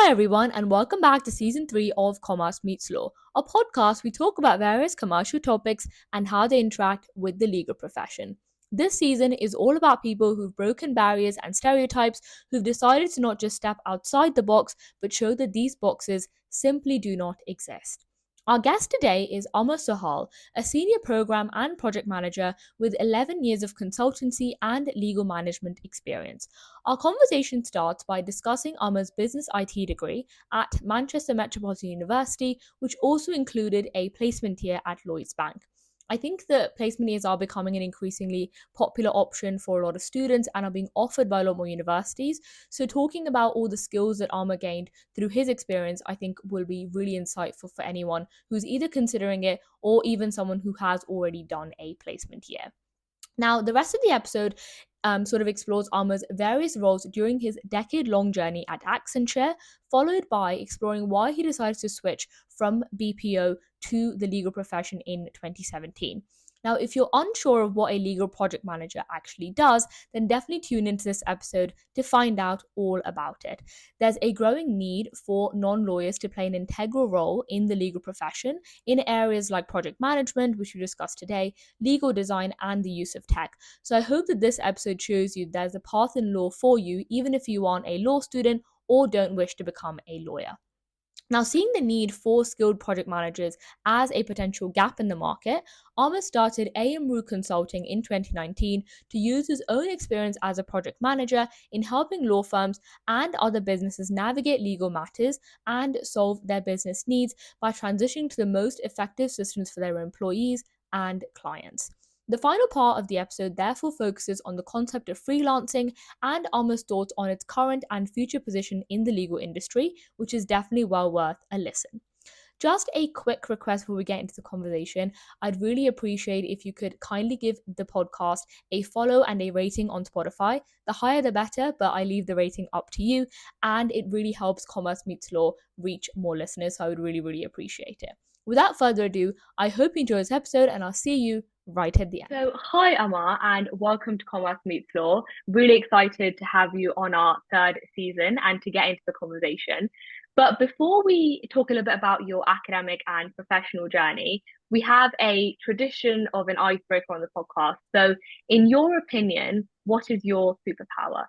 Hi, everyone, and welcome back to season 3 of Commerce Meets Law, a podcast we talk about various commercial topics and how they interact with the legal profession. This season is all about people who've broken barriers and stereotypes, who've decided to not just step outside the box, but show that these boxes simply do not exist. Our guest today is Amar Sohal, a senior program and project manager with 11 years of consultancy and legal management experience. Our conversation starts by discussing Amar's business IT degree at Manchester Metropolitan University, which also included a placement year at Lloyds Bank. I think that placement years are becoming an increasingly popular option for a lot of students and are being offered by a lot more universities. So, talking about all the skills that Amar gained through his experience, I think will be really insightful for anyone who's either considering it or even someone who has already done a placement year. Now, the rest of the episode sort of explores Amar's various roles during his decade-long journey at Accenture, followed by exploring why he decided to switch from BPO to the legal profession in 2017. Now, if you're unsure of what a legal project manager actually does, then definitely tune into this episode to find out all about it. There's a growing need for non lawyers to play an integral role in the legal profession in areas like project management, which we discussed today, legal design, and the use of tech. So I hope that this episode shows you there's a path in law for you, even if you aren't a law student or don't wish to become a lawyer. Now, seeing the need for skilled project managers as a potential gap in the market, Amar started AMRU Consulting in 2019 to use his own experience as a project manager in helping law firms and other businesses navigate legal matters and solve their business needs by transitioning to the most effective systems for their employees and clients. The final part of the episode therefore focuses on the concept of freelancing and Amar's thoughts on its current and future position in the legal industry, which is definitely well worth a listen. Just a quick request before we get into the conversation. I'd really appreciate if you could kindly give the podcast a follow and a rating on Spotify. The higher the better, but I leave the rating up to you, and it really helps Commerce Meets Law reach more listeners, so I would really, really appreciate it. Without further ado, I hope you enjoy this episode, and I'll see you right at the end. So, hi, Amar, and welcome to Commerce Meets Law. Really excited to have you on our third season and to get into the conversation. But before we talk a little bit about your academic and professional journey, we have a tradition of an icebreaker on the podcast. So, in your opinion, what is your superpower?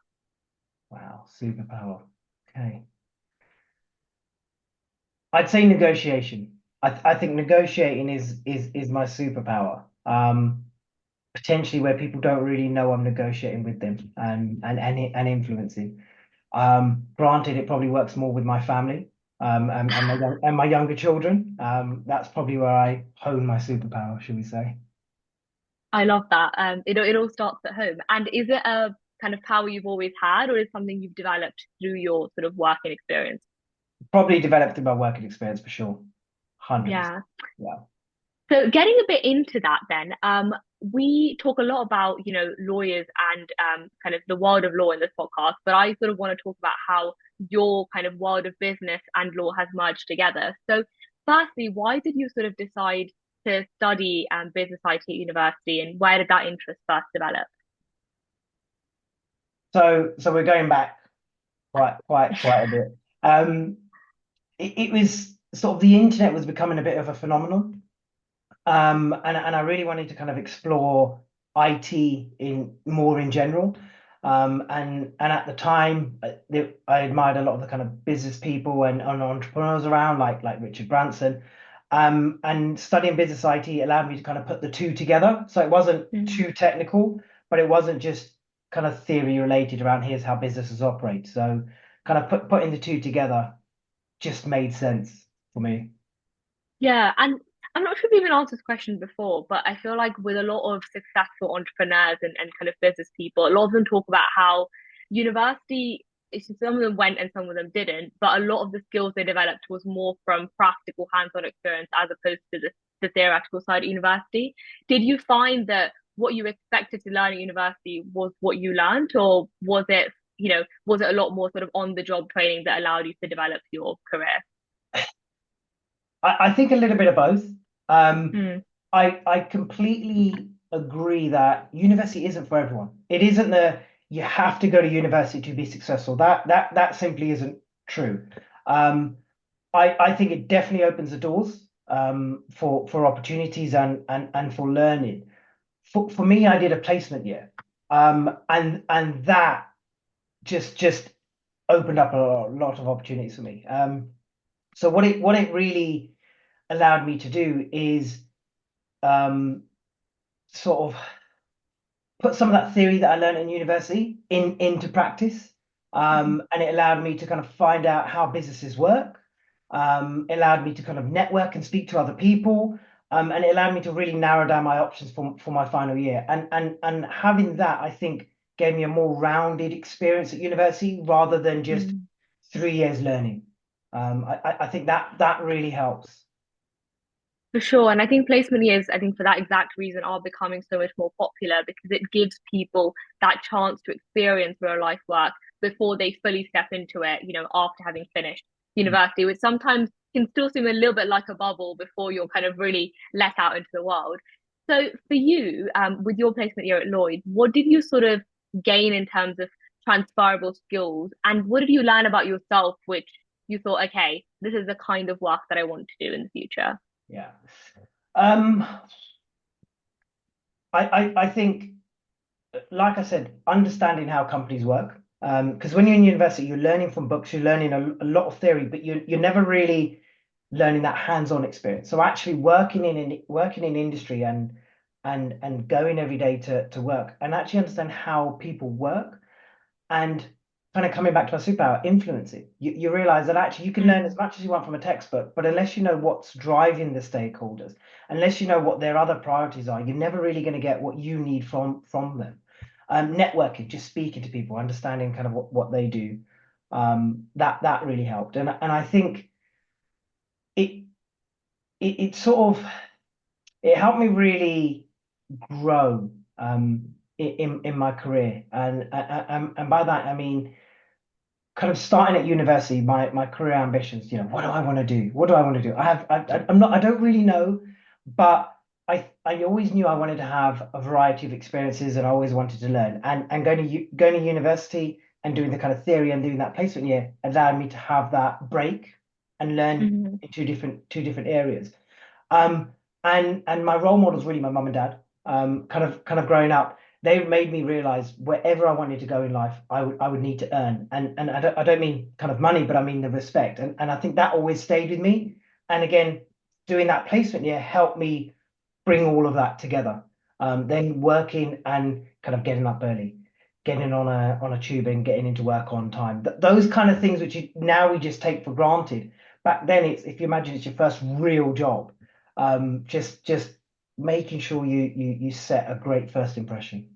Wow, superpower. Okay. I'd say negotiation. I think negotiating is my superpower. Potentially where people don't really know I'm negotiating with them and influencing. Granted, it probably works more with my family and my younger children. That's probably where I hone my superpower, should we say? I love that. It all starts at home. And is it a kind of power you've always had, or is it something you've developed through your sort of working experience? Probably developed in my working experience for sure. 100%. Yeah. Yeah. So getting a bit into that then, we talk a lot about, lawyers and kind of the world of law in this podcast, but I sort of want to talk about how your kind of world of business and law has merged together. So firstly, why did you sort of decide to study business IT at university, and where did that interest first develop? So we're going back quite a bit. Um, it was sort of the internet was becoming a bit of a phenomenon. And I really wanted to kind of explore IT in general. And at the time, I admired a lot of the kind of business people and entrepreneurs around, like Richard Branson. And studying business IT allowed me to kind of put the two together. So it wasn't Mm. too technical, but it wasn't just kind of theory related around here's how businesses operate. So kind of putting the two together just made sense for me. Yeah, and I'm not sure if you've even answered this question before, but I feel like with a lot of successful entrepreneurs and kind of business people, a lot of them talk about how university, some of them went and some of them didn't, but a lot of the skills they developed was more from practical hands-on experience as opposed to the theoretical side at university. Did you find that what you expected to learn at university was what you learned, or was it a lot more sort of on the job training that allowed you to develop your career? I think a little bit of both. Um, Mm. I completely agree that university isn't for everyone. It isn't the you have to go to university to be successful. That simply isn't true. I think it definitely opens the doors for opportunities and for learning. For me, I did a placement year, and that just opened up a lot of opportunities for me. So what it really allowed me to do is um, sort of put some of that theory that I learned in university into practice. And it allowed me to kind of find out how businesses work. It allowed me to kind of network and speak to other people. And it allowed me to really narrow down my options for my final year. And having that, I think, gave me a more rounded experience at university rather than just Mm. 3 years learning. I think that really helps. For sure. And I think placement years, I think for that exact reason, are becoming so much more popular because it gives people that chance to experience real life work before they fully step into it, after having finished university, which sometimes can still seem a little bit like a bubble before you're kind of really let out into the world. So for you, with your placement year at Lloyd, what did you sort of gain in terms of transferable skills? And what did you learn about yourself, which you thought, okay, this is the kind of work that I want to do in the future? Yeah. Um, I think, like I said, understanding how companies work. Because when you're in university, you're learning from books, you're learning a lot of theory, but you're never really learning that hands-on experience. So actually working in industry and going every day to work and actually understand how people work and kind of coming back to our superpower, influencing. You realize that actually you can learn as Mm. much as you want from a textbook, but unless you know what's driving the stakeholders, unless you know what their other priorities are, you're never really going to get what you need from them. Networking, just speaking to people, understanding kind of what they do, that really helped. And I think it it sort of it helped me really grow in my career, and by that I mean kind of starting at university, my career ambitions, what do I want to do? What do I want to do? I don't really know, but I always knew I wanted to have a variety of experiences and I always wanted to learn. And going to university and doing the kind of theory and doing that placement year allowed me to have that break and learn Mhm. in two different areas. Um, and my role models really my mum and dad. Kind of growing up, they made me realize wherever I wanted to go in life, I would need to earn. And I don't mean kind of money, but I mean the respect. And I think that always stayed with me. And again, doing that placement year helped me bring all of that together. Then working and kind of getting up early, getting on a tube and getting into work on time. Those kind of things which now we just take for granted. Back then, it's if you imagine it's your first real job, just making sure you set a great first impression.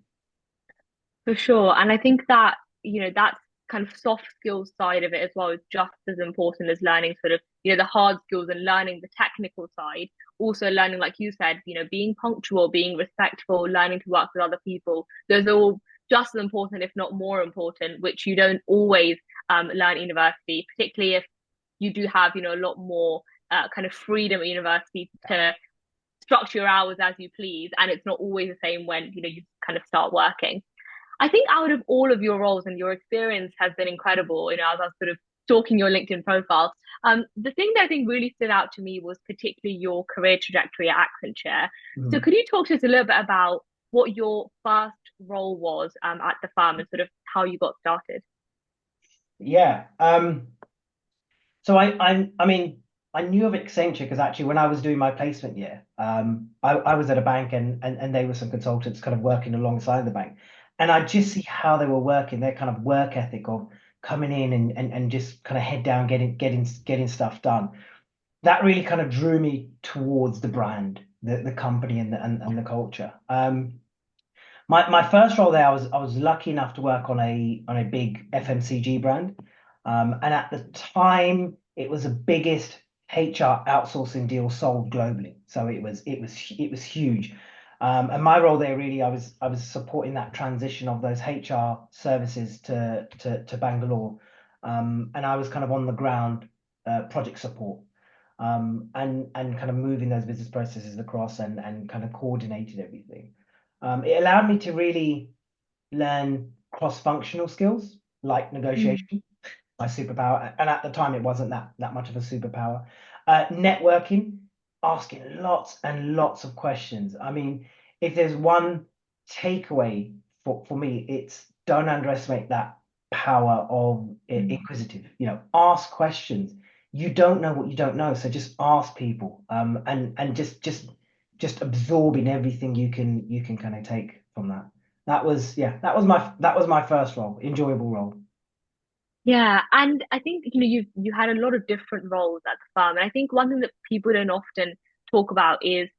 For sure. And I think that, that kind of soft skills side of it as well is just as important as learning sort of, the hard skills and learning the technical side. Also learning, like you said, being punctual, being respectful, learning to work with other people. Those are all just as important, if not more important, which you don't always learn at university, particularly if you do have, a lot more kind of freedom at university to structure your hours as you please. And it's not always the same when, you kind of start working. I think out of all of your roles and your experience has been incredible, as I was sort of stalking your LinkedIn profile. The thing that I think really stood out to me was particularly your career trajectory at Accenture. So Mhm. could you talk to us a little bit about what your first role was at the firm and sort of how you got started? Yeah. So I mean, I knew of Accenture because actually when I was doing my placement year, I was at a bank and they were some consultants kind of working alongside the bank. And I just see how they were working, their kind of work ethic of coming in and just kind of head down, getting stuff done. That really kind of drew me towards the brand, the company and the culture. My first role there, I was lucky enough to work on a big FMCG brand, and at the time it was the biggest HR outsourcing deal sold globally. So it was huge, and my role there really I was supporting that transition of those HR services to Bangalore, and I was kind of on the ground project support. And kind of moving those business processes across and kind of coordinated everything. It allowed me to really learn cross-functional skills like Mm. negotiation. my superpower, and at the time it wasn't that much of a superpower. Networking, asking lots and lots of questions. I mean, if there's one takeaway for me, it's don't underestimate that power of Mm. inquisitive. You know, ask questions. You don't know what you don't know, so just ask people, and just absorbing everything you can kind of take from that. That was, yeah, that was my first role, enjoyable role. Yeah, and I think you had a lot of different roles at the firm, and I think one thing that people don't often talk about is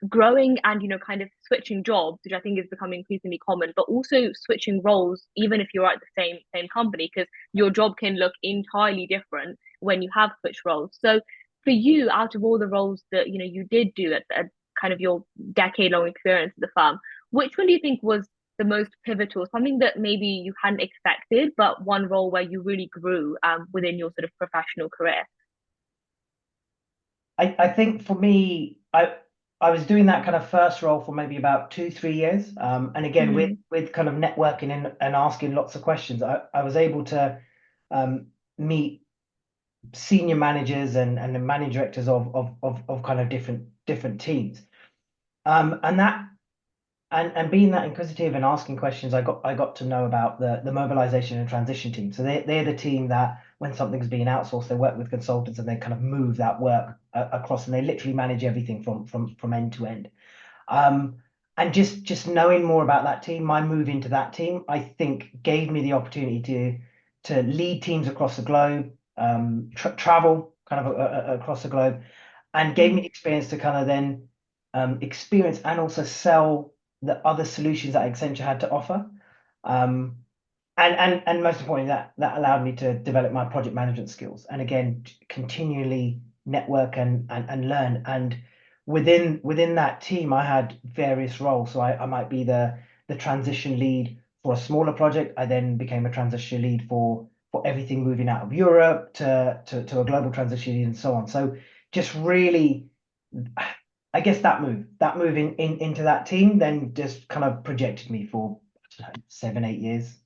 growing and kind of switching jobs, which I think is becoming increasingly common, but also switching roles even if you're at the same company, because your job can look entirely different when you have switched roles. So for you, out of all the roles that you did do at kind of your decade-long experience at the firm, which one do you think was the most pivotal, something that maybe you hadn't expected, but one role where you really grew within your sort of professional career? I think for me, I was doing that kind of first role for maybe about 2, 3 years. And again, with Mm, kind of networking and asking lots of questions, I was able to meet senior managers and the managing directors of kind of different teams. And that and being that inquisitive and asking questions, I got to know about the mobilization and transition team. So they're the team that when something's being outsourced, they work with consultants and they kind of move that work across, and they literally manage everything from end to end. Um, and just knowing more about that team, my move into that team, I think gave me the opportunity to lead teams across the globe, travel kind of across the globe, and gave me the mm, experience to kind of then experience and also sell the other solutions that Accenture had to offer. Um, and most importantly, that allowed me to develop my project management skills, and again continually network and learn. And within that team, I had various roles. So I might be the transition lead for a smaller project. I then became a transition lead for everything moving out of Europe to a global transition lead and so on. So just really, I guess that move into that team then just kind of projected me for, I don't know, 7, 8 years.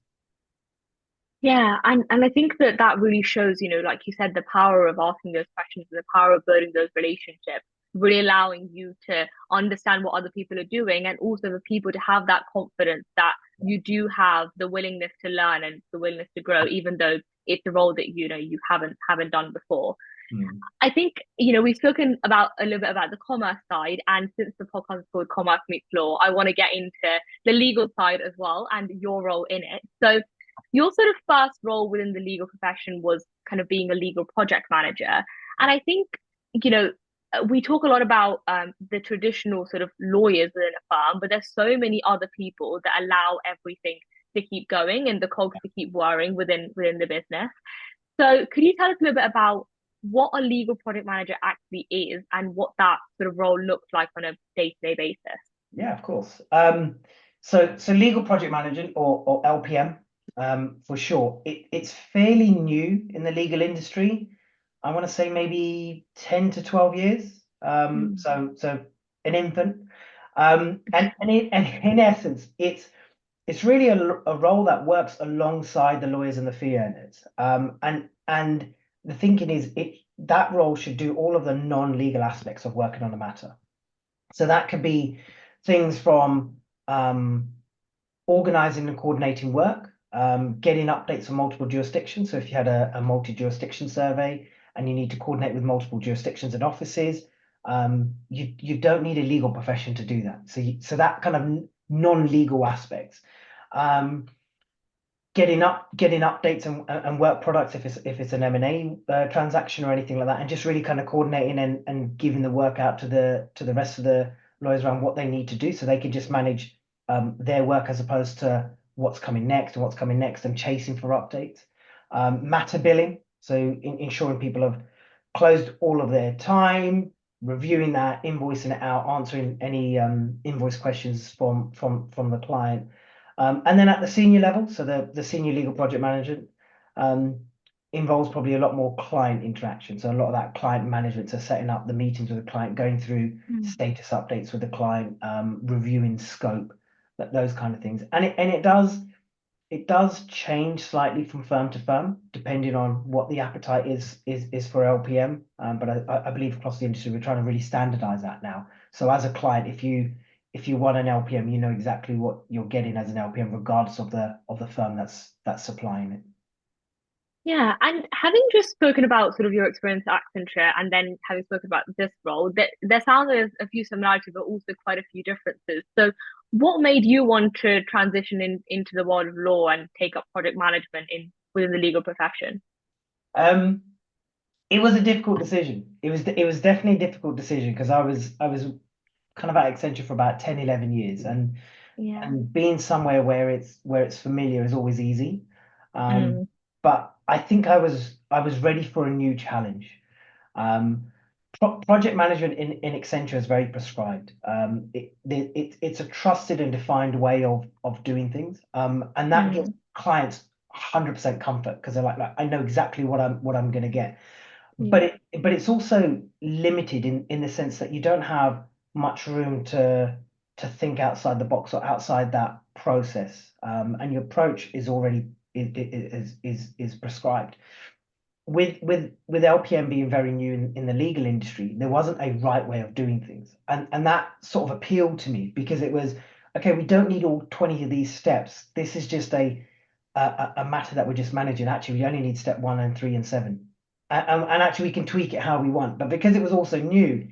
yeah, and I think that that really shows, like you said, the power of asking those questions and the power of building those relationships, really allowing you to understand what other people are doing, and also for people to have that confidence that you do have the willingness to learn and the willingness to grow, even though it's a role that you haven't done before. Mm. I think, we've spoken about a little bit about the commerce side, and since the podcast is called Commerce Meets Law, I want to get into the legal side as well and your role in it. So, your sort of first role within the legal profession was kind of being a legal project manager. And I think, you know, we talk a lot about the traditional sort of lawyers within a firm, but there's so many other people that allow everything to keep going and the cogs to keep whirring within the business. So, could you tell us a little bit about what a legal project manager actually is and what that sort of role looks like on a day-to-day basis? Yeah, of course. So legal project management or LPM, for sure. It's fairly new in the legal industry. I want to say maybe 10 to 12 years. Mm, So an infant. And in essence, it's really a role that works alongside the lawyers and the fee earners. And the thinking is that role should do all of the non-legal aspects of working on a matter. So that could be things from organizing and coordinating work, getting updates from multiple jurisdictions. So if you had a multi-jurisdiction survey and you need to coordinate with multiple jurisdictions and offices, you don't need a legal profession to do that. So that kind of non-legal aspects. Um, getting updates and work products if it's an M&A transaction or anything like that, and just really kind of coordinating and giving the work out to the rest of the lawyers around what they need to do so they can just manage their work as opposed to what's coming next and what's coming next and chasing for updates. Matter billing, so ensuring people have closed all of their time, reviewing that, invoicing it out, answering any invoice questions from the client. And then at the senior level, so the senior legal project manager um, involves probably a lot more client interaction. So a lot of that client management, so setting up the meetings with the client, going through mm, status updates with the client, reviewing scope, those kind of things. And it does. it does change slightly from firm to firm, depending on what the appetite is for LPM. But I believe across the industry, we're trying to really standardize that now. So as a client, if you want an LPM, you know exactly what you're getting as an LPM, regardless of the firm that's supplying it. Yeah, and having just spoken about sort of your experience at Accenture and then having spoken about this role, there sounds like there's a few similarities, but also quite a few differences. So, what made you want to transition into the world of law and take up project management in within the legal profession? Um, it was a difficult decision. It was definitely a difficult decision because I was kind of at Accenture for about 10, 11 years, Yeah. and being somewhere where it's familiar is always easy. Um, Mm, but I think I was ready for a new challenge. Um, Project management in Accenture is very prescribed. It's a trusted and defined way of doing things, and that gives mm, clients 100% comfort because they're like, I know exactly what I'm going to get. But yeah. it's also limited in the sense that you don't have much room to think outside the box or outside that process, and your approach is already is prescribed. With LPM being very new in the legal industry, there wasn't a right way of doing things, and that sort of appealed to me because it was okay. We don't need all 20 of these steps. This is just a matter that we're just managing. Actually, we only need step one and three and seven, and actually we can tweak it how we want. But because it was also new,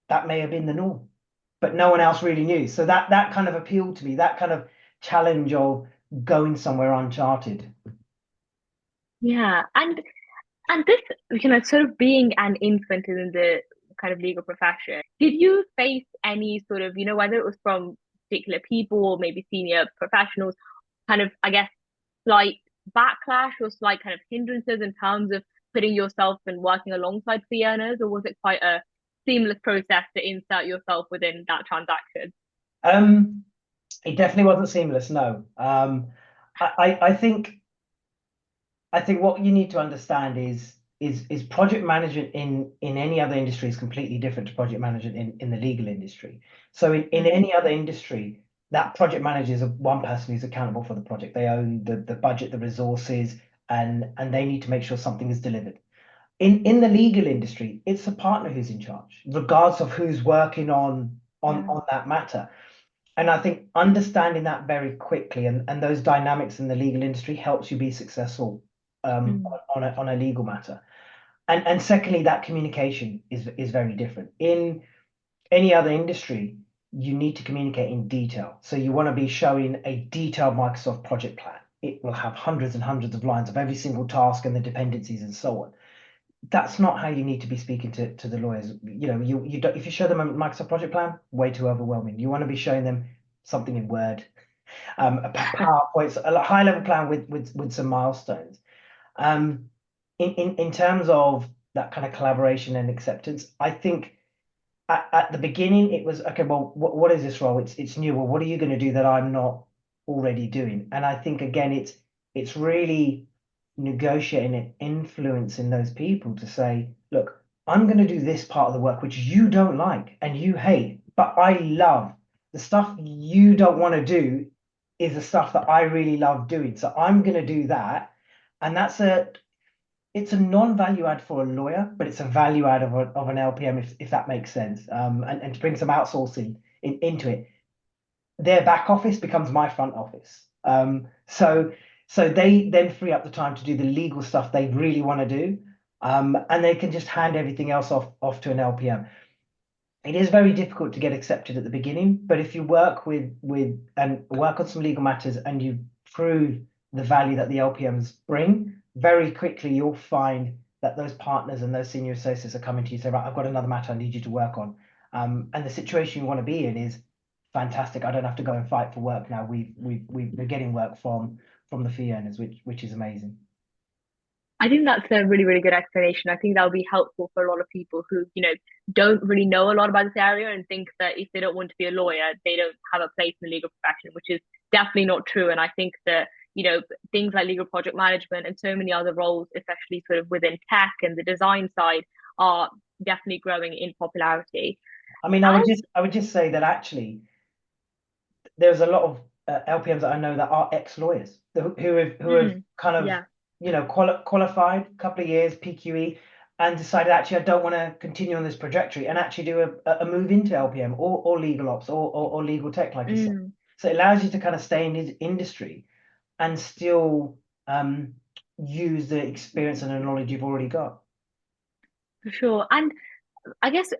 that may have been the norm, but no one else really knew. So that kind of appealed to me. That kind of challenge of going somewhere uncharted. Yeah. And this, sort of being an infant in the kind of legal profession, did you face any sort of, whether it was from particular people or maybe senior professionals, kind of, I guess, slight backlash or slight kind of hindrances in terms of putting yourself and working alongside fee earners, or was it quite a seamless process to insert yourself within that transaction? Um, it definitely wasn't seamless. No. I think what you need to understand is project management in any other industry is completely different to project management in the legal industry. So in Mm, any other industry, that project manager is one person who's accountable for the project. They own the budget, the resources, and they need to make sure something is delivered. In the legal industry, it's the partner who's in charge, regardless of who's working on yeah. on that matter. And I think understanding that very quickly and those dynamics in the legal industry helps you be successful Mm, on a legal matter. And secondly, that communication is very different. In any other industry, you need to communicate in detail. So you want to be showing a detailed Microsoft project plan. It will have hundreds and hundreds of lines of every single task and the dependencies and so on. That's not how you need to be speaking to the lawyers. You don't, if you show them a Microsoft project plan, way too overwhelming. You want to be showing them something in Word, a PowerPoint, a high level plan with some milestones. Um, in terms of that kind of collaboration and acceptance, I think at the beginning it was okay. Well, what is this role? It's new. Well, what are you going to do that I'm not already doing? And I think again, it's really negotiating and influencing those people to say, look, I'm going to do this part of the work which you don't like and you hate, but I love. The stuff you don't want to do is the stuff that I really love doing. So I'm going to do that. And it's a non-value add for a lawyer, but it's a value add of an LPM if that makes sense. And to bring some outsourcing into it, their back office becomes my front office. So they then free up the time to do the legal stuff they really want to do, and they can just hand everything else off to an LPM. It is very difficult to get accepted at the beginning, but if you work with and work on some legal matters and you prove the value that the LPMs bring, very quickly you'll find that those partners and those senior associates are coming to you and say, right, I've got another matter I need you to work on. And the situation you want to be in is fantastic. I don't have to go and fight for work now. We're getting work from the fee earners, which is amazing. I think that's a really, really good explanation. I think that would be helpful for a lot of people who, don't really know a lot about this area and think that if they don't want to be a lawyer, they don't have a place in the legal profession, which is definitely not true. And I think that, things like legal project management and so many other roles, especially sort of within tech and the design side, are definitely growing in popularity. I mean, I would As just I would just say that actually there's a lot of LPMs that I know that are ex-lawyers who have kind of Yeah. qualified a couple of years PQE and decided actually I don't want to continue on this trajectory and actually do a move into LPM or legal ops or legal tech, like you said. So it allows you to kind of stay in his industry and still use the experience and the knowledge you've already got. For sure. And I guess,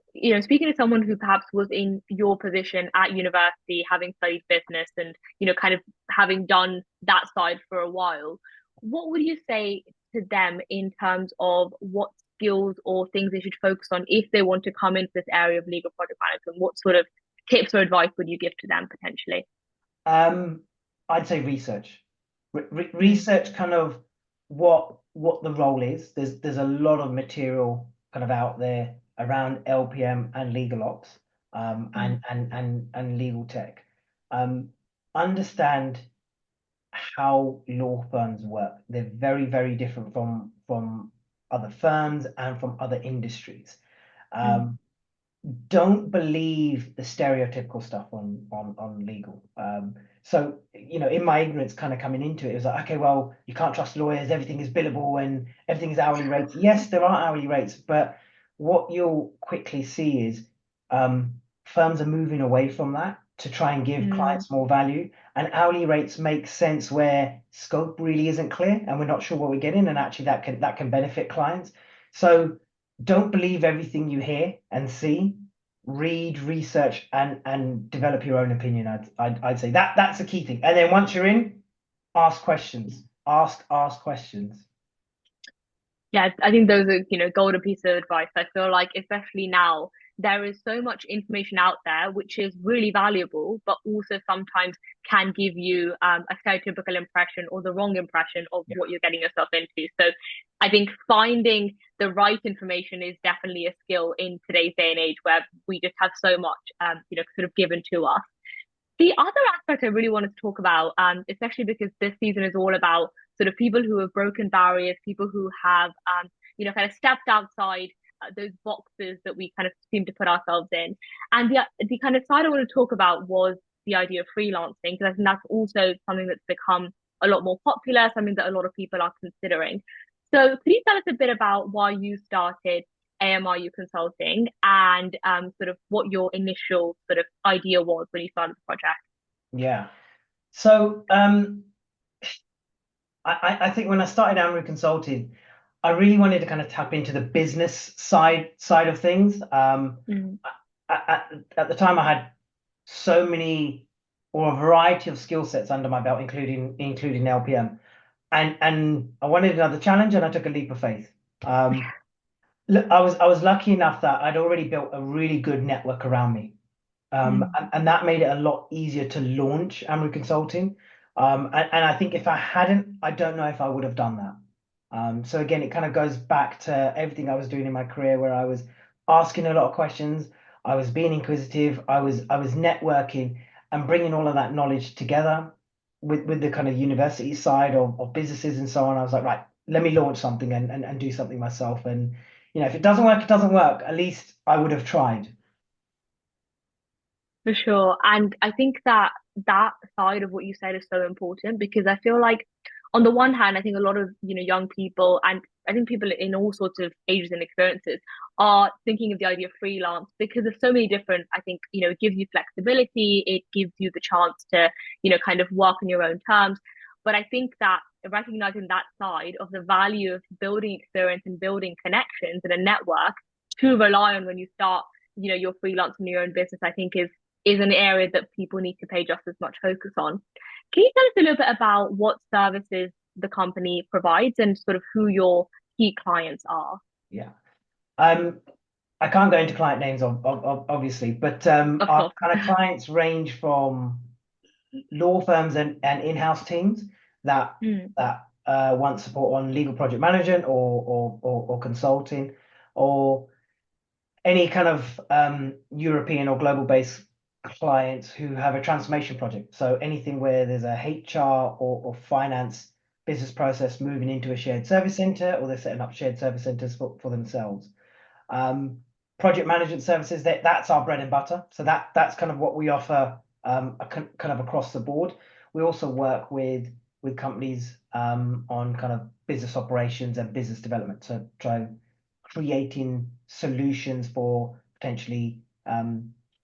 speaking to someone who perhaps was in your position at university, having studied business and, kind of having done that side for a while, what would you say to them in terms of what skills or things they should focus on if they want to come into this area of legal project management? What sort of tips or advice would you give to them potentially? I'd say research. Research kind of what the role is. There's a lot of material kind of out there around LPM and legal ops, and legal tech. Understand how law firms work. They're very, very different from other firms and from other industries. Don't believe the stereotypical stuff on legal. So in my ignorance, kind of coming into it was like, okay, well, you can't trust lawyers. Everything is billable and everything is hourly rates. Yes, there are hourly rates, but what you'll quickly see is firms are moving away from that to try and give clients more value. And hourly rates make sense where scope really isn't clear and we're not sure what we're getting, and actually that can benefit clients. So don't believe everything you hear and see. Read, research, and develop your own opinion. I'd say that's the key thing. And then once you're in, ask questions. Ask questions. Yeah, I think those are, golden piece of advice. I feel like, especially now, there is so much information out there, which is really valuable, but also sometimes can give you a stereotypical impression or the wrong impression of what you're getting yourself into. So I think finding the right information is definitely a skill in today's day and age where we just have so much, sort of given to us. The other aspect I really wanted to talk about, especially because this season is all about sort of people who have broken barriers, people who have, kind of stepped outside those boxes that we kind of seem to put ourselves in. And the kind of side I want to talk about was the idea of freelancing, because I think that's also something that's become a lot more popular, something that a lot of people are considering. So could you tell us a bit about why you started AMRU Consulting and sort of what your initial sort of idea was when you started the project? Yeah. So I think when I started AMRU Consulting, I really wanted to kind of tap into the business side of things. At the time, I had so many or a variety of skill sets under my belt, including LPM, and I wanted another challenge, and I took a leap of faith. Look, I was lucky enough that I'd already built a really good network around me. And that made it a lot easier to launch AMRU Consulting. And I think if I hadn't, I don't know if I would have done that. So again, it kind of goes back to everything I was doing in my career, where I was asking a lot of questions, I was being inquisitive, I was networking and bringing all of that knowledge together with the kind of university side of businesses and so on. I was like, right, let me launch something and do something myself. And if it doesn't work, it doesn't work. At least I would have tried. For sure. And I think that that side of what you said is so important because I feel like on the one hand, I think a lot of, young people and I think people in all sorts of ages and experiences are thinking of the idea of freelance because there's so many different, I think, it gives you flexibility, it gives you the chance to, kind of work on your own terms. But I think that recognizing that side of the value of building experience and building connections and a network to rely on when you start, your freelance and your own business, I think is an area that people need to pay just as much focus on. Can you tell us a little bit about what services the company provides and sort of who your key clients are? Yeah. I can't go into client names, obviously, but Of our course. kind of clients range from law firms and in-house teams that want support on legal project management or consulting, or any kind of European or global based clients who have a transformation project. So anything where there's a HR or finance business process moving into a shared service center, or they're setting up shared service centers for themselves. Project management services, that's our bread and butter. So that's kind of what we offer kind of across the board. We also work with companies on kind of business operations and business development, so try creating solutions for potentially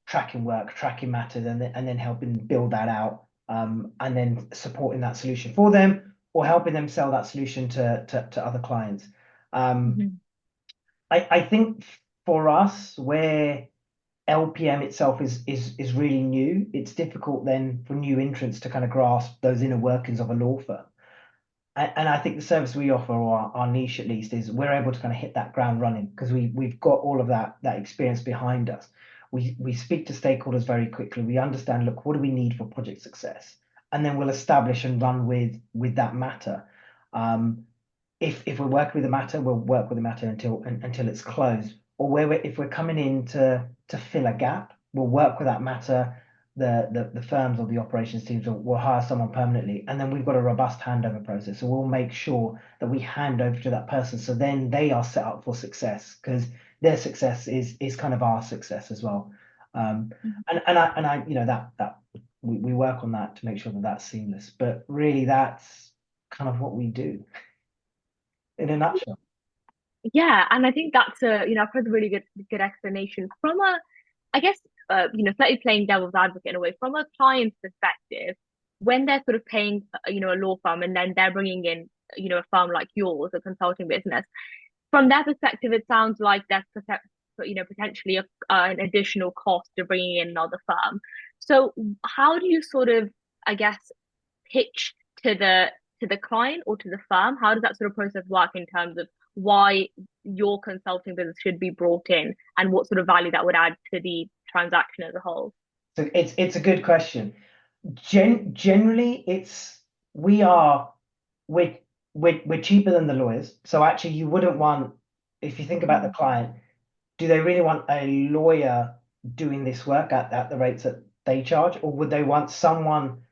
tracking work, tracking matters, and then helping build that out, and then supporting that solution for them, or helping them sell that solution to other clients. I think for us, where LPM itself is really new, it's difficult then for new entrants to kind of grasp those inner workings of a law firm. And I think the service we offer, or our niche at least, is we're able to kind of hit that ground running because we've got all of that experience behind us. We speak to stakeholders very quickly. We understand, look, what do we need for project success? And then we'll establish and run with that matter. If we're working with a matter, we'll work with the matter until it's closed. Or if we're coming in to fill a gap, we'll work with that matter. The firms or the operations teams will hire someone permanently, and then we've got a robust handover process. So we'll make sure that we hand over to that person, so then they are set up for success, because their success is kind of our success as well. And I that we work on that to make sure that that's seamless. But really, that's kind of what we do in a nutshell. Yeah, and I think that's I've heard a really good explanation from I guess, slightly playing devil's advocate in a way, from a client's perspective, when they're sort of paying, a law firm and then they're bringing in, a firm like yours, a consulting business, from their perspective, it sounds like there's, potentially an additional cost to bringing in another firm. So how do you sort of, I guess, pitch to the client or to the firm? How does that sort of process work in terms of why your consulting business should be brought in and what sort of value that would add to the transaction as a whole? So it's a good question. Generally, we're cheaper than the lawyers. So actually, you wouldn't want, if you think about the client, do they really want a lawyer doing this work at the rates that they charge, or would they want someone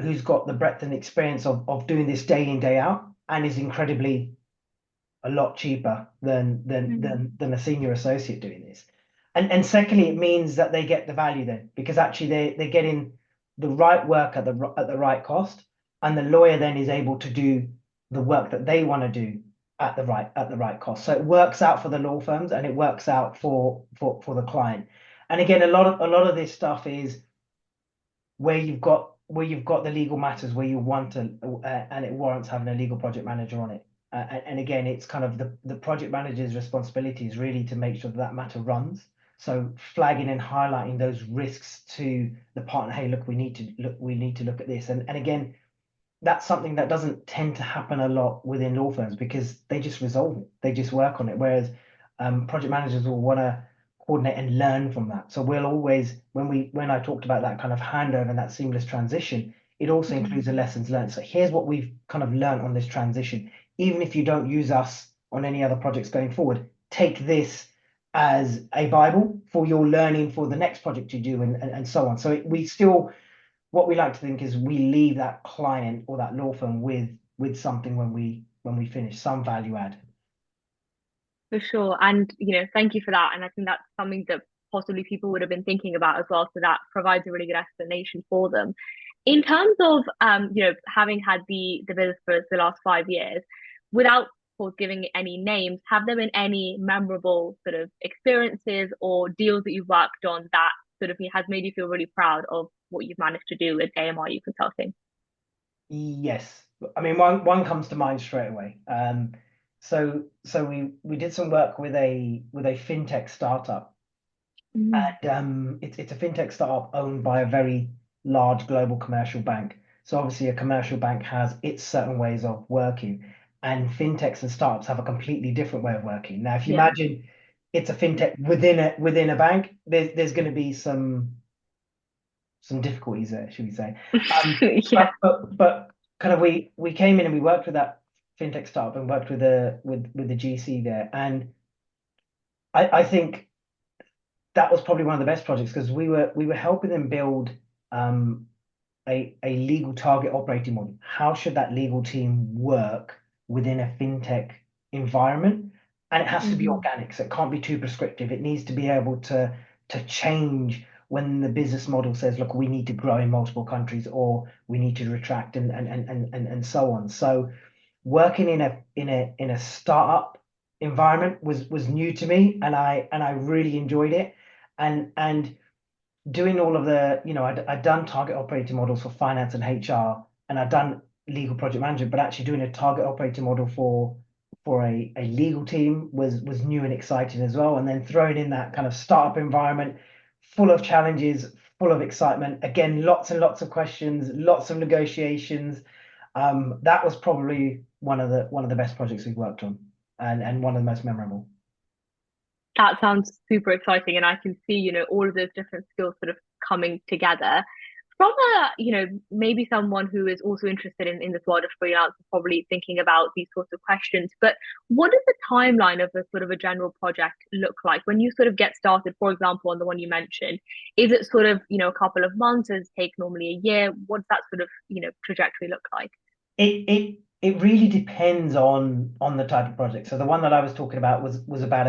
who's got the breadth and experience of doing this day in, day out, and is incredibly a lot cheaper than a senior associate doing this? And secondly, it means that they get the value then, because actually they're getting the right work at the right cost, and the lawyer then is able to do the work that they want to do at the right cost. So it works out for the law firms, and it works out for the client. And again, a lot of this stuff is where you've got the legal matters where you want to, and it warrants having a legal project manager on it. And again, it's kind of the project manager's responsibility is really to make sure that matter runs. So flagging and highlighting those risks to the partner. Hey, look, we need to look at this. And again, that's something that doesn't tend to happen a lot within law firms, because they just resolve it. They just work on it. Whereas project managers will want to coordinate and learn from that. So we'll always, when I talked about that kind of handover and that seamless transition, it also includes the lessons learned. So here's what we've kind of learned on this transition. Even if you don't use us on any other projects going forward, take this as a Bible for your learning for the next project you do, and so on. So we still, what we like to think is we leave that client or that law firm with something when we finish, some value add. For sure. And, thank you for that. And I think that's something that possibly people would have been thinking about as well. So that provides a really good explanation for them. In terms of, having had the business for the last 5 years, without giving any names, have there been any memorable sort of experiences or deals that you've worked on that sort of has made you feel really proud of what you've managed to do with AMRU Consulting? Yes, I mean one comes to mind straight away. So we did some work with a fintech startup, and it's a fintech startup owned by a very large global commercial bank. So obviously a commercial bank has its certain ways of working, and fintechs and startups have a completely different way of working. Now, if you imagine it's a fintech within a bank, there's going to be some difficulties there, should we say? Yeah. But kind of we came in and we worked with that fintech startup and worked with the GC there, and I think that was probably one of the best projects, because we were helping them build a legal target operating model. How should that legal team work within a fintech environment? And it has to be organic, so it can't be too prescriptive. It needs to be able to change when the business model says, look, we need to grow in multiple countries, or we need to retract, and so on. So working in a startup environment was new to me, and I really enjoyed it. And doing all of the, I'd done target operating models for finance and HR, and I'd done legal project management, but actually doing a target operating model for a legal team was new and exciting as well. And then throwing in that kind of startup environment, full of challenges, full of excitement. Again, lots and lots of questions, lots of negotiations. That was probably one of the best projects we've worked on, and one of the most memorable. That sounds super exciting, and I can see, all of those different skills sort of coming together. From maybe someone who is also interested in this world of freelance, probably thinking about these sorts of questions. But what does the timeline of a sort of a general project look like when you sort of get started? For example, on the one you mentioned, is it sort of, a couple of months? Does it take normally a year? What's that sort of, trajectory look like? It really depends on the type of project. So the one that I was talking about was about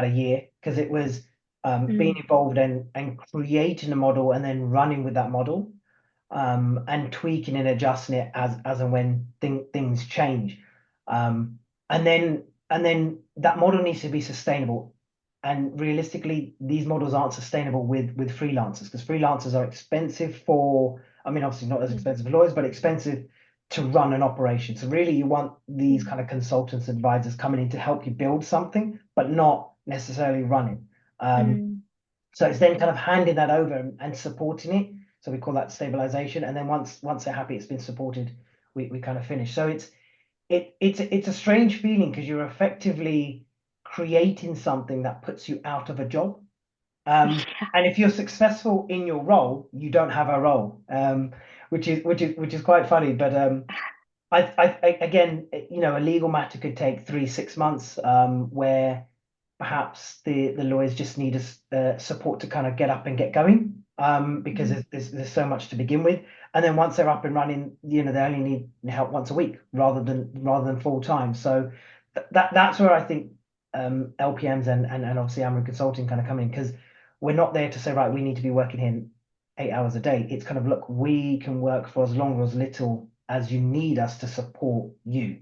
a year, because it was being Mm, involved and creating a model and then running with that model, and tweaking and adjusting it as and when things change. Um, and then that model needs to be sustainable. And realistically, these models aren't sustainable with freelancers, because freelancers are expensive for, I mean, obviously not as mm, expensive as lawyers, but expensive to run an operation. So really, you want these mm, kind of consultants, advisors coming in to help you build something, but not necessarily running. Um, mm. so it's then kind of handing that over and supporting it. So we call that stabilization. And then once they're happy, it's been supported, we kind of finish. So it's a strange feeling, because you're effectively creating something that puts you out of a job. And if you're successful in your role, you don't have a role, which is quite funny. But again, a legal matter could take 3 6 months, where perhaps the lawyers just need support to kind of get up and get going, because Mm. there's so much to begin with. And then once they're up and running, they only need help once a week, rather than full time. So that's where I think LPMs and obviously Amru Consulting kind of come in, because we're not there to say, right, we need to be working here 8 hours a day. It's kind of, look, we can work for as long or as little as you need us to support you.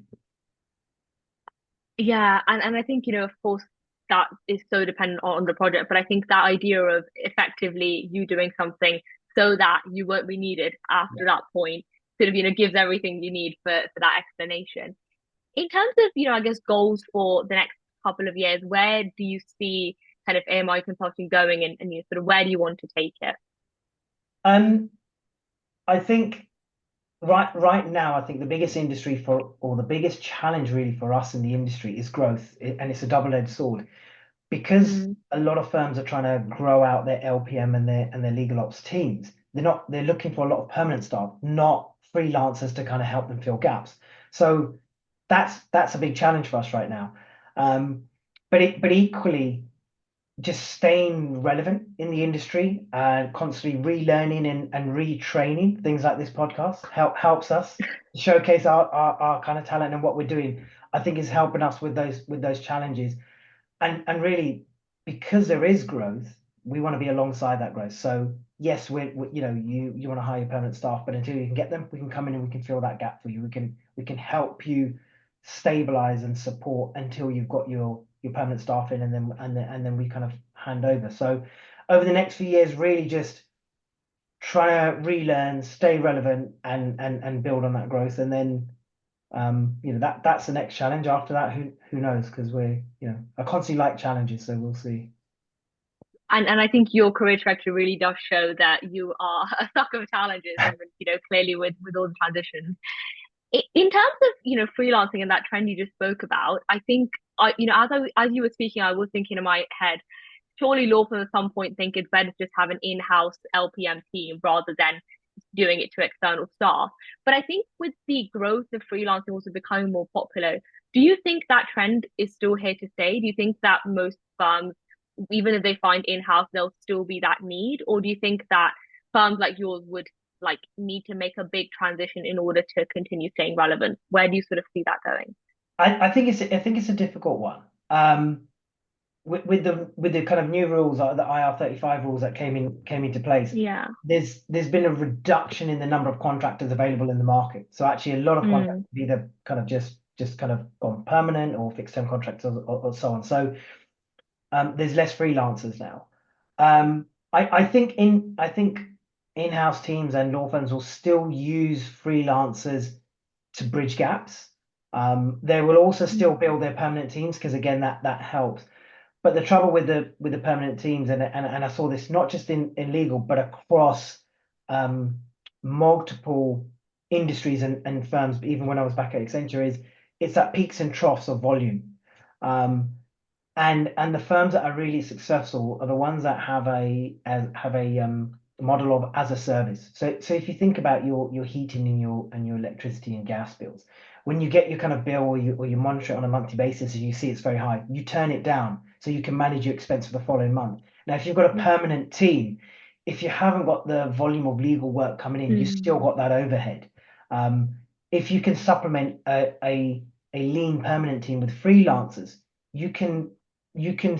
Yeah, and I think, of course, that is so dependent on the project, but I think that idea of effectively you doing something so that you won't be needed Yeah. after that point sort of, gives everything you need for that explanation. In terms of, I guess goals for the next couple of years, where do you see kind of AMI consulting going, and sort of where do you want to take it? Um, I think right now, I think the biggest industry or the biggest challenge really for us in the industry is growth, and it's a double-edged sword, because Mm, a lot of firms are trying to grow out their LPM and their legal ops teams. They're looking for a lot of permanent staff, not freelancers to kind of help them fill gaps. So that's a big challenge for us right now. Um, but equally, just staying relevant in the industry and constantly relearning and retraining, things like this podcast helps us showcase our kind of talent, and what we're doing, I think, is helping us with those challenges. And really, because there is growth, we want to be alongside that growth. So yes, you want to hire permanent staff, but until you can get them, we can come in and we can fill that gap for you. We can help you stabilize and support until you've got your permanent staff in, and then we kind of hand over. So over the next few years, really just try to relearn, stay relevant, and build on that growth. And then that's the next challenge. After that, who knows? Because I constantly like challenges, so we'll see. and I think your career trajectory really does show that you are a sucker of challenges, and clearly with all the transitions. In terms of freelancing and that trend you just spoke about, I think as you were speaking, I was thinking in my head, surely law firms at some point think it's better to just have an in-house LPM team rather than doing it to external staff. But I think with the growth of freelancing also becoming more popular, do you think that trend is still here to stay? Do you think that most firms, even if they find in-house, there'll still be that need? Or do you think that firms like yours would like need to make a big transition in order to continue staying relevant? Where do you sort of see that going? I think it's a difficult one. with the kind of new rules, the IR35 rules that came into place, Yeah. there's been a reduction in the number of contractors available in the market. So actually, a lot of contractors Mm. have either kind of just kind of gone permanent or fixed term contracts or so on. So there's less freelancers now. I think in-house teams and law firms will still use freelancers to bridge gaps. They will also still build their permanent teams because again that helps. But the trouble with the permanent teams, and I saw this not just in legal, but across um, multiple industries and firms, even when I was back at Accenture, is it's that peaks and troughs of volume. Um, and the firms that are really successful are the ones that have a model of as a service. So if you think about your heating and your electricity and gas bills, when you get your kind of bill or you monitor it on a monthly basis and you see it's very high, you turn it down so you can manage your expense for the following month. Now, if you've got a permanent team, if you haven't got the volume of legal work coming in, you still got that overhead. Um, if you can supplement a lean permanent team with freelancers, you can you can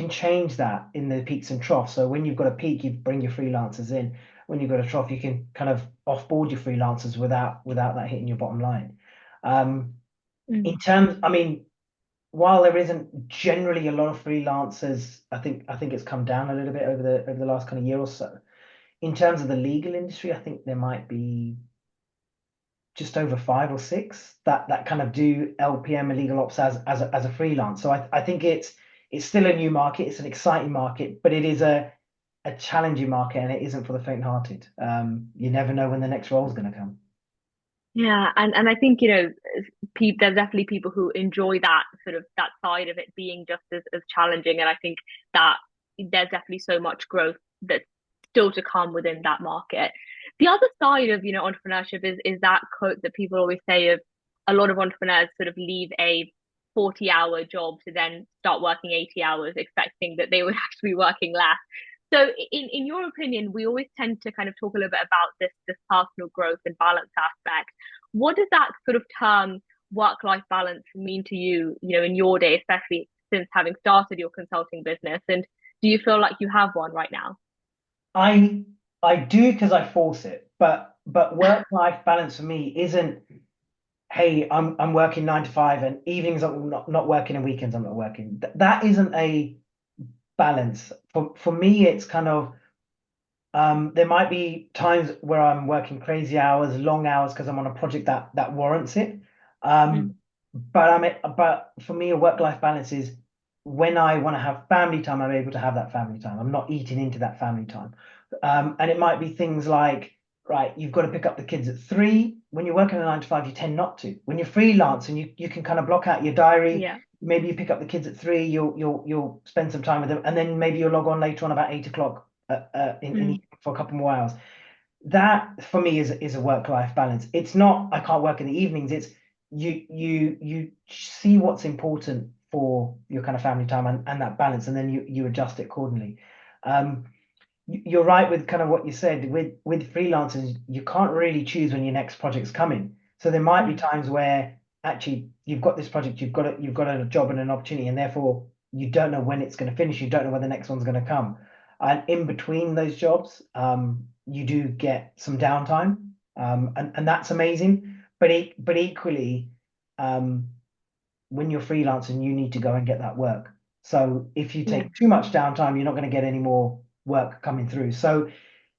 change that in the peaks and troughs. So when you've got a peak, you bring your freelancers in. When you've got a trough, you can kind of offboard your freelancers without that hitting your bottom line. Um, in Mm. terms, I mean, while there isn't generally a lot of freelancers, I think it's come down a little bit over the last kind of year or so. In terms of the legal industry, I think there might be just over five or six that kind of do LPM and legal ops as a freelance. So I think it's still a new market. It's an exciting market, but it is a challenging market, and it isn't for the faint-hearted. You never know when the next role is going to come. Yeah, and I think, there's definitely people who enjoy that sort of that side of it being just as challenging. And I think that there's definitely so much growth that's still to come within that market. The other side of, entrepreneurship is that quote that people always say of a lot of entrepreneurs sort of leave a 40-hour job to then start working 80 hours, expecting that they would actually be working less. So, in your opinion, we always tend to kind of talk a little bit about this personal growth and balance aspect. What does that sort of term work-life balance mean to you, in your day, especially since having started your consulting business? And do you feel like you have one right now? I I do because I force it, but work-life balance for me isn't, hey, I'm working 9 to 5 and evenings I'm not working and weekends I'm not working. That isn't a balance. For me, it's kind of there might be times where I'm working crazy hours, long hours because I'm on a project that warrants it. Mm. But for me, a work-life balance is when I want to have family time, I'm able to have that family time. I'm not eating into that family time. And it might be things like, right, you've got to pick up the kids at 3. When you're working a 9 to 5, you tend not to. When you're freelance and you can kind of block out your diary, Yeah. maybe you pick up the kids at 3, you'll spend some time with them, and then maybe you'll log on later on about 8 o'clock in Mm. for a couple more hours. That for me is a work-life balance. It's not I can't work in the evenings. It's you see what's important for your kind of family time and that balance, and then you adjust it accordingly. Um, you're right with kind of what you said with freelancers. You can't really choose when your next project's coming. So there might be Mm. times where actually you've got this project, you've got a job and an opportunity, and therefore you don't know when it's going to finish. You don't know when the next one's going to come. And in between those jobs, you do get some downtime, and that's amazing. But equally, um, when you're freelancing, you need to go and get that work. So if you Yeah. take too much downtime, you're not going to get any more work coming through. So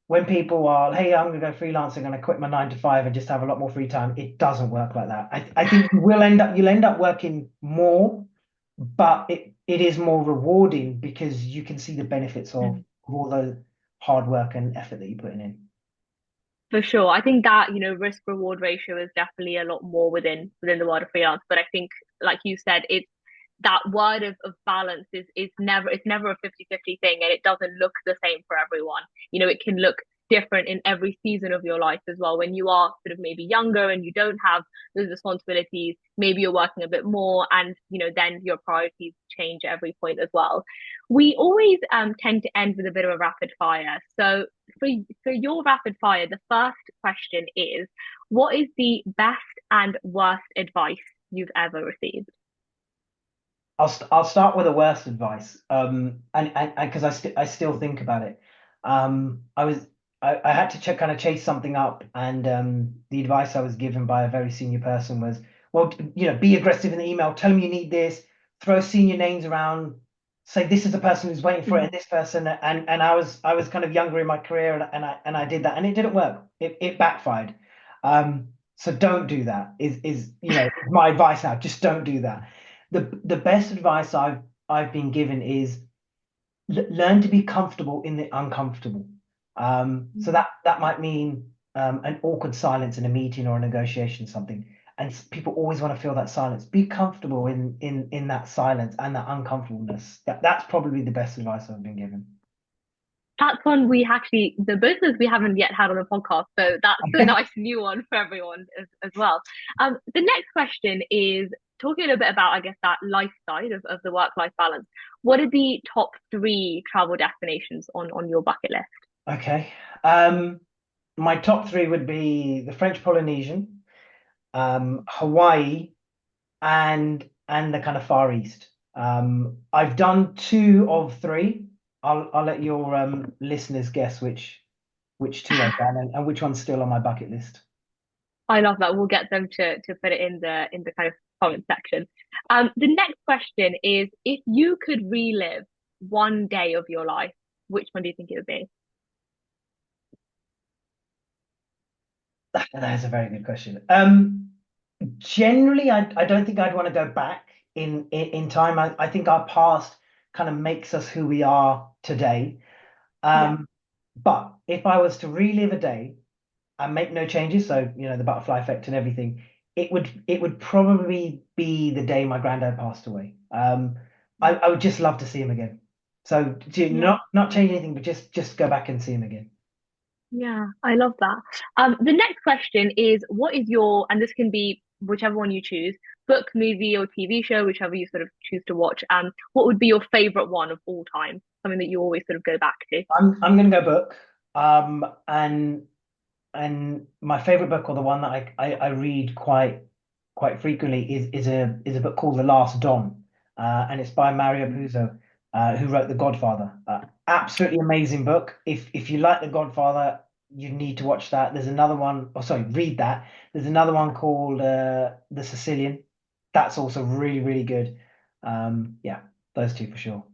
when people are, hey, I'm going to go freelance, I'm going to quit my 9 to 5 and just have a lot more free time, it doesn't work like that. I think you'll end up working more, but it is more rewarding because you can see the benefits Mm. of all the hard work and effort that you're putting in. For sure. I think that, risk reward ratio is definitely a lot more within the world of freelance. But I think, like you said, it's that word of balance is never a 50-50 thing, and it doesn't look the same for everyone. It can look different in every season of your life as well. When you are sort of maybe younger and you don't have those responsibilities, maybe you're working a bit more, and then your priorities change at every point as well. We always tend to end with a bit of a rapid fire. So for your rapid fire, the first question is, what is the best and worst advice you've ever received? I'll start with the worst advice. And because I still think about it. I was I had to kind of chase something up, and the advice I was given by a very senior person was, well, be aggressive in the email. Tell them you need this. Throw senior names around. Say this is the person who's waiting for it, and this person. And I was kind of younger in my career, and I did that, and it didn't work. It backfired. So don't do that. Is my advice now. Just don't do that. The best advice I've been given is learn to be comfortable in the uncomfortable. So that might mean an awkward silence in a meeting or a negotiation, something. And people always want to feel that silence. Be comfortable in that silence and that uncomfortableness. That's probably the best advice I've been given. That's one the both of us we haven't yet had on the podcast, so that's a nice new one for everyone as well. The next question is talking a little bit about, I guess, that life side of the work-life balance. What are the top three travel destinations on your bucket list? Okay. My top three would be the French Polynesian, Hawaii, and the kind of Far East. I've done two of three. I'll let your listeners guess which two I've done and which one's still on my bucket list. I love that. We'll get them to put it in the kind of comment section. The next question is, if you could relive one day of your life, which one do you think it would be? That is a very good question. Generally, I don't think I'd want to go back in time. I think our past kind of makes us who we are today. But if I was to relive a day and make no changes, so the butterfly effect and everything, it would probably be the day my granddad passed away. I would just love to see him again. So not change anything, but just go back and see him again. Yeah, I love that. The next question is, what is your, and this can be whichever one you choose, book, movie, or TV show, whichever you sort of choose to watch. What would be your favorite one of all time? Something that you always sort of go back to. I'm gonna go book. And my favorite book, or the one that I read quite frequently, is a book called The Last Don, and it's by Mario Puzo, who wrote The Godfather. Absolutely amazing book. If you like The Godfather, you need to watch that. There's another one, oh sorry, read that. There's another one called The Sicilian. That's also really, really good. Yeah, those two for sure.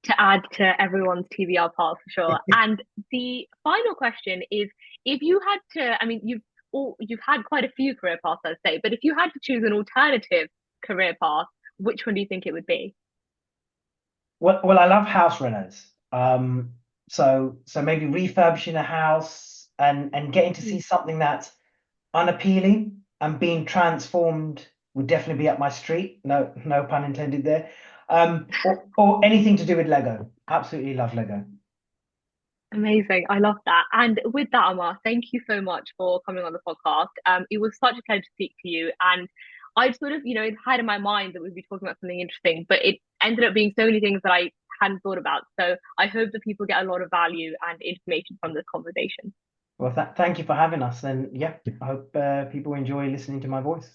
To add to everyone's TBR pile for sure. And the final question is, if you had to, I mean, you've had quite a few career paths, I'd say, but if you had to choose an alternative career path, which one do you think it would be? Well, I love house renos. So maybe refurbishing a house and getting to see something that's unappealing and being transformed would definitely be up my street. No pun intended there. Or anything to do with Lego. Absolutely love Lego. Amazing. I love that. And with that, Amar, thank you so much for coming on the podcast. It was such a pleasure to speak to you. And I sort of, had in my mind that we'd be talking about something interesting, but it ended up being so many things that I hadn't thought about. So I hope that people get a lot of value and information from this conversation. Well, thank you for having us. And yeah, I hope people enjoy listening to my voice.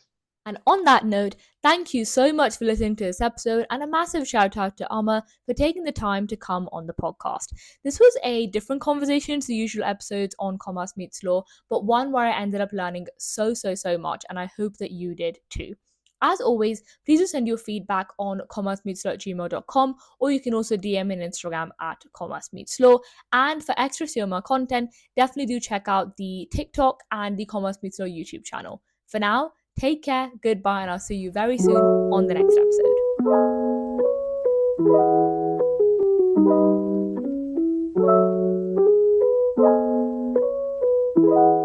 And on that note, thank you so much for listening to this episode, and a massive shout out to Amar for taking the time to come on the podcast. This was a different conversation to the usual episodes on Commerce Meets Law, but one where I ended up learning so much, and I hope that you did too. As always, please do send your feedback on commercemeetslaw@gmail.com, or you can also DM me on Instagram at commercemeetslaw. And for extra CMA content, definitely do check out the TikTok and the Commerce Meets Law YouTube channel. For now, take care, goodbye, and I'll see you very soon on the next episode.